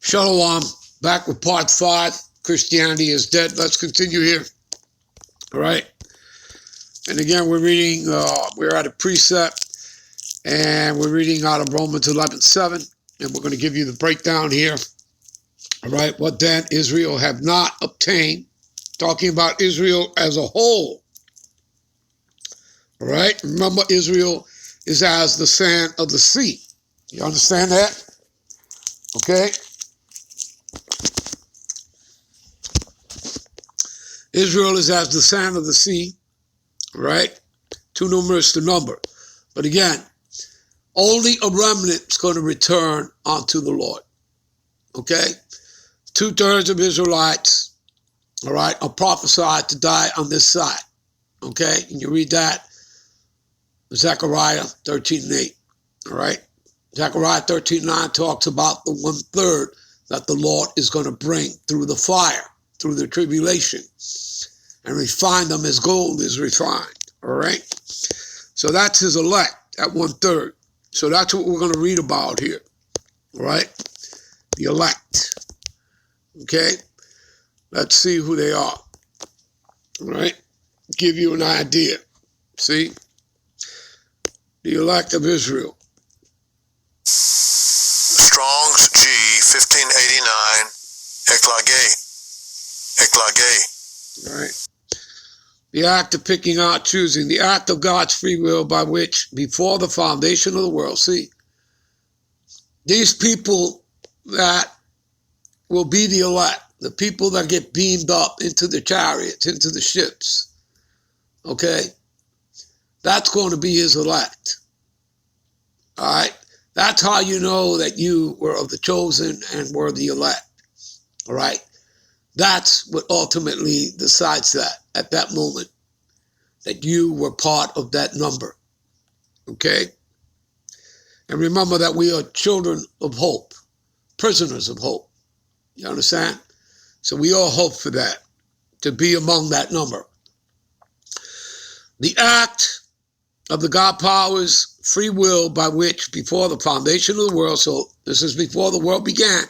Shalom, back with part 5, Christianity is Dead. Let's continue here. All right. And again, we're reading, we're at a precept, and we're reading out of Romans 11:7, and we're going to give you the breakdown here. All right. What then Israel have not obtained, talking about Israel as a whole. All right. Remember, Israel is as the sand of the sea. You understand that? Okay. Israel is as the sand of the sea, right? Too numerous to number. But again, only a remnant is going to return unto the Lord. Okay? 2/3 of Israelites, all right, are prophesied to die on this side. Okay? And you read that, Zechariah 13:8. All right? Zechariah 13:9 talks about the 1/3 that the Lord is going to bring through the fire, through the tribulation, and refine them as gold is refined. All right? So that's his elect at 1/3. So that's what we're going to read about here. All right? The elect. Okay? Let's see who they are. All right? Give you an idea. See? The elect of Israel. Strong's G 1589. Eklage. All right? The act of picking out, choosing, the act of God's free will by which, before the foundation of the world, see, these people that will be the elect, the people that get beamed up into the chariots, into the ships, okay, that's going to be his elect. All right? That's how you know that you were of the chosen and were the elect. All right? That's what ultimately decides that at that moment, that you were part of that number. Okay? And remember that we are children of hope, prisoners of hope. You understand? So we all hope for that, to be among that number. The act of the God power's free will by which, before the foundation of the world, so this is before the world began,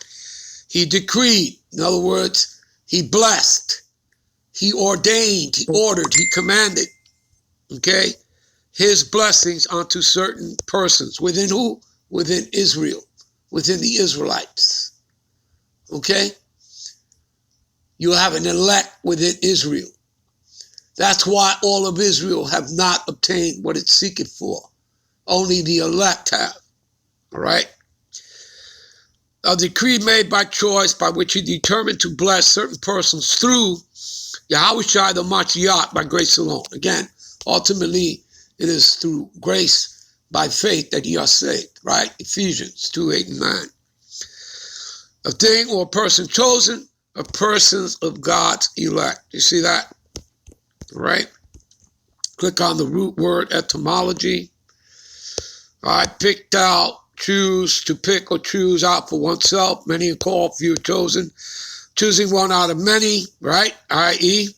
he decreed, in other words, he blessed, he ordained, he ordered, he commanded, okay, his blessings onto certain persons. Within who? Within Israel, within the Israelites, okay? You have an elect within Israel. That's why all of Israel have not obtained what it seeketh for. Only the elect have, all right? A decree made by choice by which he determined to bless certain persons through Yahushua the Mashiach by grace alone. Again, ultimately, it is through grace by faith that ye are saved, right? Ephesians 2:8-9. A thing or a person chosen, a persons of God's elect. You see that? Right? Click on the root word etymology. All right, picked out, choose, to pick or choose out for oneself. Many are called, few are chosen. Choosing one out of many, right? I.e.,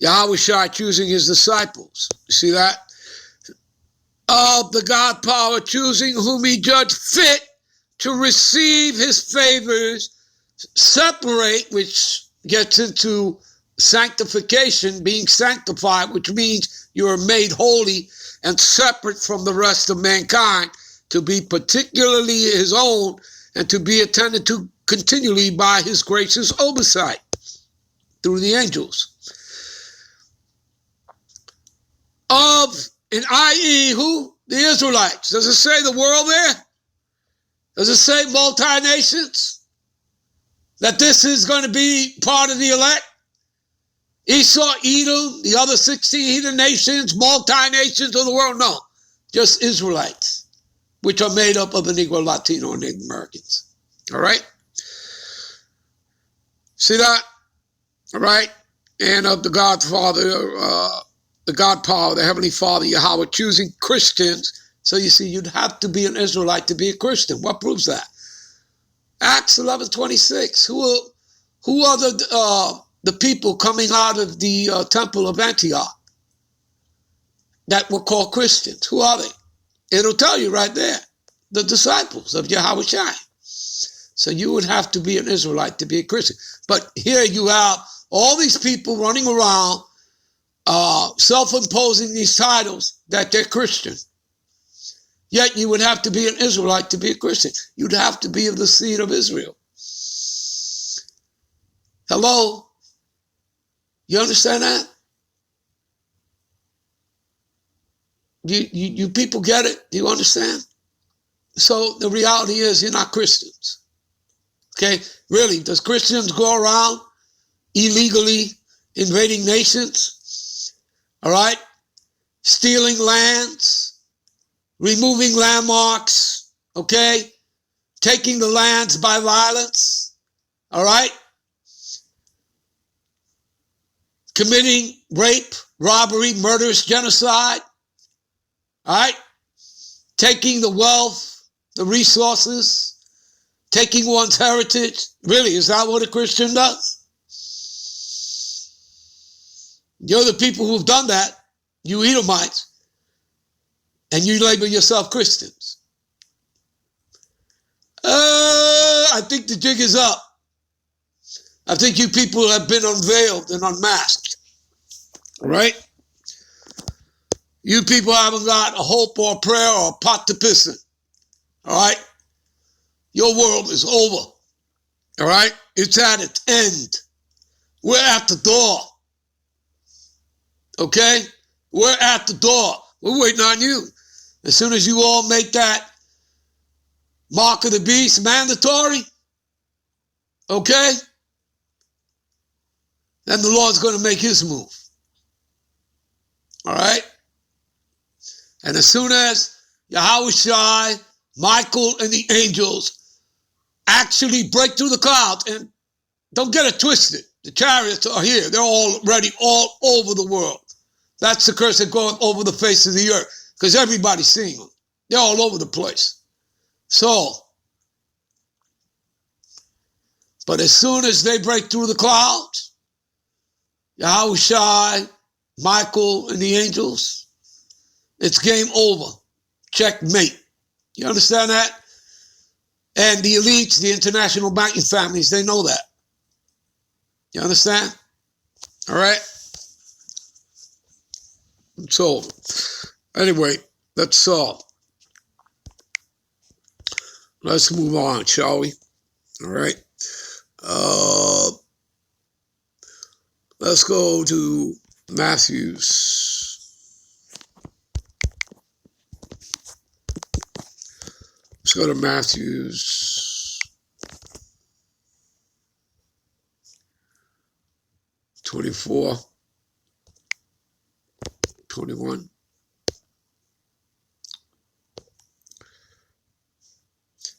Yahushua choosing his disciples. You see that? Of the God power choosing whom he judged fit to receive his favors, separate, which gets into sanctification, being sanctified, which means you are made holy and separate from the rest of mankind, to be particularly his own and to be attended to continually by his gracious oversight through the angels. Of, and i.e., who? The Israelites. Does it say the world there? Does it say multi-nations? That this is going to be part of the elect? Esau, Edom, the other 16 heathen nations, multi-nations of the world? No, just Israelites, which are made up of the Negro, Latino, and Native Americans. All right? See that? All right? And of the Godfather, the God power, the Heavenly Father, Yahweh, choosing Christians. So you see, you'd have to be an Israelite to be a Christian. What proves that? Acts 11:26. Who are the people coming out of the temple of Antioch that were called Christians? Who are they? It'll tell you right there. The disciples of Yahushua. So you would have to be an Israelite to be a Christian. But here you have all these people running around, self-imposing these titles that they're Christian. Yet you would have to be an Israelite to be a Christian. You'd have to be of the seed of Israel. Hello? You understand that? You people get it? Do you understand? So the reality is you're not Christians. Okay? Really, does Christians go around illegally invading nations? All right? Stealing lands, removing landmarks, okay? Taking the lands by violence, all right? Committing rape, robbery, murderous genocide, all right? Taking the wealth, the resources, taking one's heritage. Really, is that what a Christian does? You're the people who've done that, you Edomites, and you label yourself Christians. I think the jig is up. I think you people have been unveiled and unmasked. All right? You people haven't got a hope or a prayer or a pot to piss in. All right? Your world is over. All right? It's at its end. We're at the door. Okay? We're at the door. We're waiting on you. As soon as you all make that mark of the beast mandatory, okay, then the Lord's going to make his move. All right? And as soon as Yahushua, Michael, and the angels actually break through the clouds, and don't get it twisted, the chariots are here. They're already all over the world. That's the curse that's going over the face of the earth, because everybody's seeing them. They're all over the place. So, but as soon as they break through the clouds, Yahushua, Michael, and the angels, it's game over. Checkmate. You understand that? And the elites, the international banking families, they know that. You understand? All right? So, anyway, let's move on, shall we? All right. Let's go to Matthew's. Let's go to Matthew's 24, 21.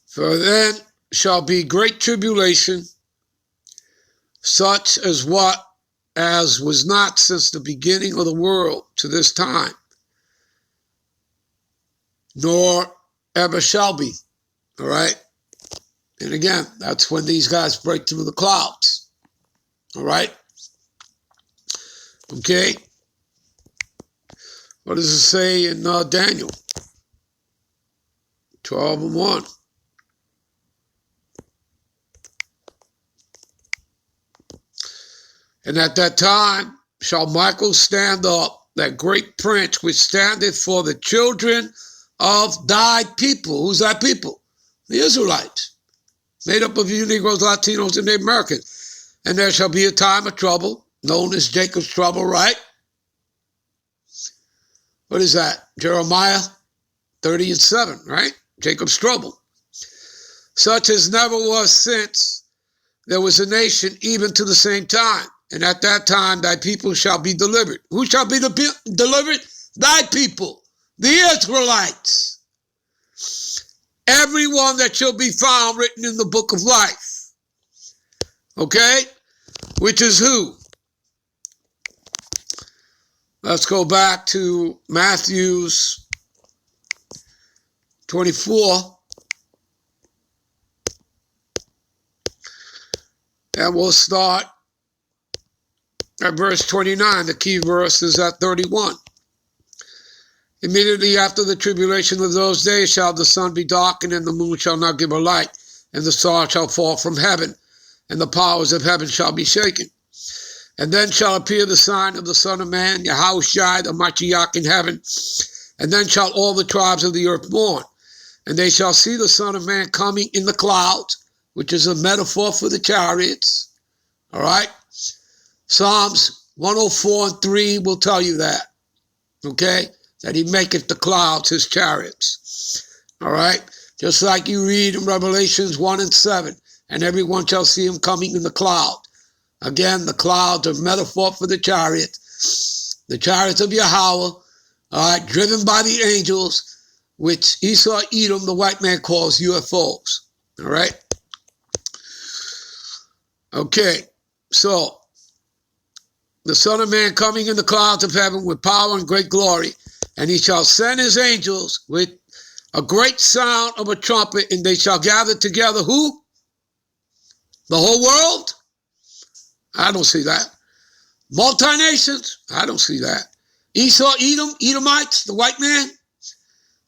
For then shall be great tribulation, such as was not since the beginning of the world to this time, nor ever shall be. All right? And again, that's when these guys break through the clouds. All right? Okay? What does it say in Daniel 12:1? And at that time shall Michael stand up, that great prince which standeth for the children of thy people. Who's thy people? The Israelites, made up of you Negroes, Latinos, and the Americans. And there shall be a time of trouble, known as Jacob's trouble, right? What is that? Jeremiah 30:7, right? Jacob's trouble. Such as never was since there was a nation, even to the same time. And at that time thy people shall be delivered. Who shall be delivered? Thy people, the Israelites. Everyone that shall be found written in the book of life. Okay? Which is who? Let's go back to Matthew's 24. And we'll start at verse 29. The key verse is at 31. Immediately after the tribulation of those days shall the sun be darkened, and the moon shall not give her light, and the stars shall fall from heaven, and the powers of heaven shall be shaken. And then shall appear the sign of the Son of Man, Yahushua, the Mashiach in heaven. And then shall all the tribes of the earth mourn. And they shall see the Son of Man coming in the clouds, which is a metaphor for the chariots. All right? Psalms 104:3 will tell you that. Okay? That he maketh the clouds his chariots. All right? Just like you read in Revelations 1:7. And everyone shall see him coming in the cloud. Again, the clouds are metaphor for the chariots of Yahweh, all right, driven by the angels, which Esau, Edom, the white man, calls UFOs. All right? Okay, so the Son of Man coming in the clouds of heaven with power and great glory, and he shall send his angels with a great sound of a trumpet, and they shall gather together who? The whole world? I don't see that. Multi-nations? I don't see that. Esau, Edom, Edomites, the white man,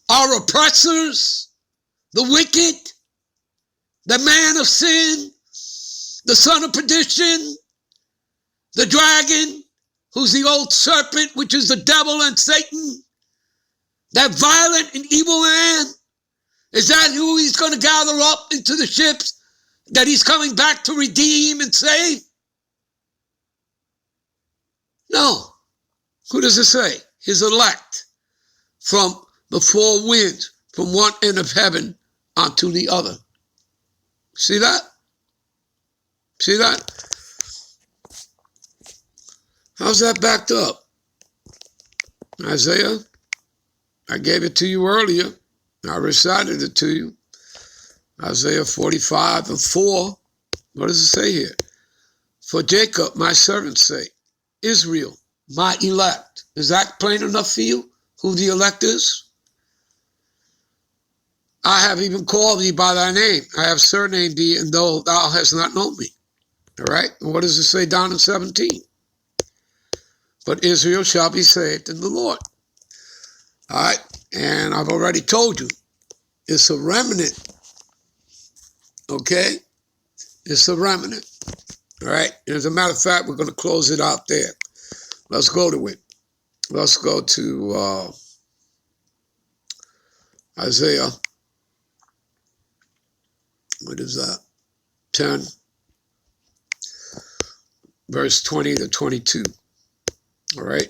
our oppressors, the wicked, the man of sin, the son of perdition, the dragon, who's the old serpent, which is the devil and Satan, that violent and evil man. Is that who he's going to gather up into the ships that he's coming back to redeem and save? No. Who does it say? His elect from the four winds, from one end of heaven unto the other. See that? See that? How's that backed up? Isaiah, I gave it to you earlier. I recited it to you. Isaiah 45:4. What does it say here? For Jacob, my servant's sake, Israel, my elect. Is that plain enough for you? Who the elect is? I have even called thee by thy name. I have surnamed thee, and though thou hast not known me. All right? And what does it say down in 17? But Israel shall be saved in the Lord. All right? And I've already told you, it's a remnant. Okay? It's a remnant. All right? And as a matter of fact, we're going to close it out there. Let's go to it. Let's go to Isaiah. What is that? 10, verse 20 to 22. All right?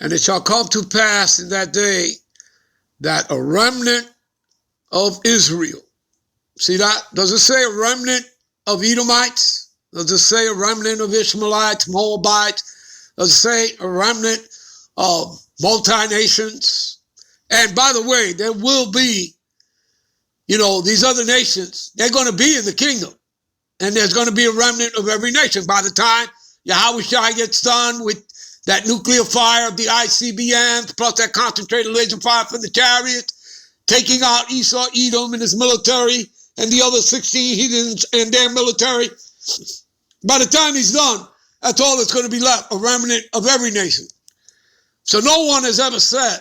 And it shall come to pass in that day that a remnant of Israel. See that? Does it say a remnant of Edomites? Does it say a remnant of Ishmaelites, Moabites? Does it say a remnant of multi-nations? And by the way, there will be, these other nations, they're going to be in the kingdom. And there's going to be a remnant of every nation. By the time Yahushua gets done with that nuclear fire of the ICBMs, plus that concentrated laser fire from the chariots, taking out Esau, Edom and his military, and the other 16 heathens and their military. By the time he's done, that's all that's going to be left, a remnant of every nation. So no one has ever said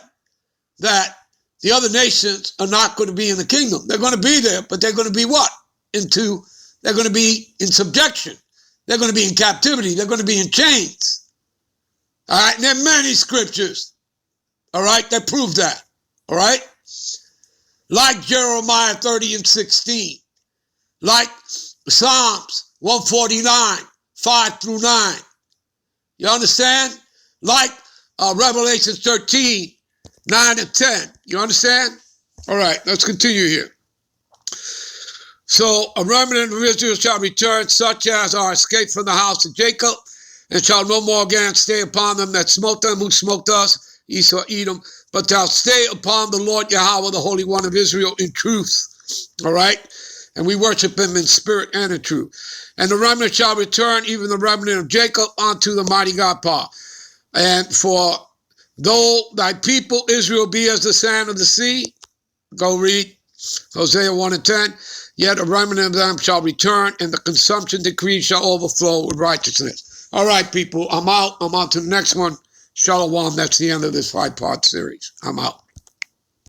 that the other nations are not going to be in the kingdom. They're going to be there, but they're going to be what? They're going to be in subjection. They're going to be in captivity. They're going to be in chains. All right, and there are many scriptures, all right, that prove that, all right? Like Jeremiah 30:16, like Psalms 149, 5 through 9. You understand? Like Revelation 13, 9 and 10. You understand? All right, let's continue here. So a remnant of Israel shall return, such as are escaped from the house of Jacob, and shall no more again stay upon them that smote them who smote us, Esau, Edom, but shall stay upon the Lord Yahweh, the Holy One of Israel, in truth. All right? And we worship him in spirit and in truth. And the remnant shall return, even the remnant of Jacob, unto the mighty God power. And for though thy people Israel be as the sand of the sea, go read Hosea 1:10, yet a remnant of them shall return, and the consumption decree shall overflow with righteousness. All right, people, I'm out. I'm on to the next one. Shalom. That's the end of this 5-part series. I'm out.